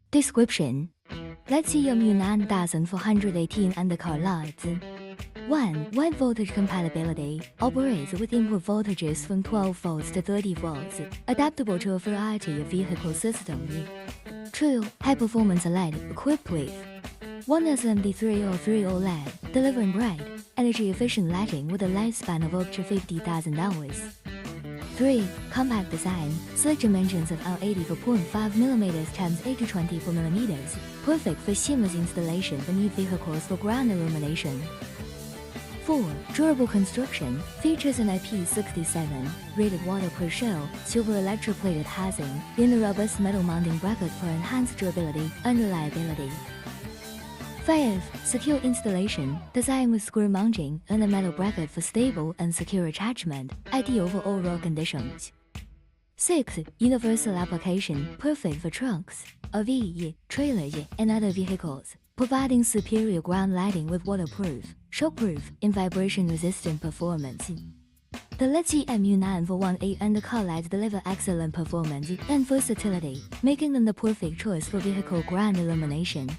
Description: Lithium 9418 undercar LEDs. 1. Wide voltage compatibility. Operates with input voltages from 12 volts to 30 volts. Adaptable to a variety of vehicle systems. True. High-performance LED equipped with 1UHP3030 LED, delivering bright, energy-efficient lighting with a lifespan of up to 50,000 hours. 3. Compact design, sleek dimensions of L84.5mm x 24mm, perfect for seamless installation beneath vehicles for ground illumination. 4. Durable construction, features an IP67 rated waterproof shell, silver electroplated housing, in a robust metal mounting bracket for enhanced durability and reliability. 5. Secure installation, designed with screw mounting and a metal bracket for stable and secure attachment, ideal for all road conditions. 6. Universal application, perfect for trucks, RV, trailers, and other vehicles, providing superior ground lighting with waterproof, shockproof, and vibration-resistant performance. The Lithium 9418 undercar LEDs deliver excellent performance and versatility, making them the perfect choice for vehicle ground illumination.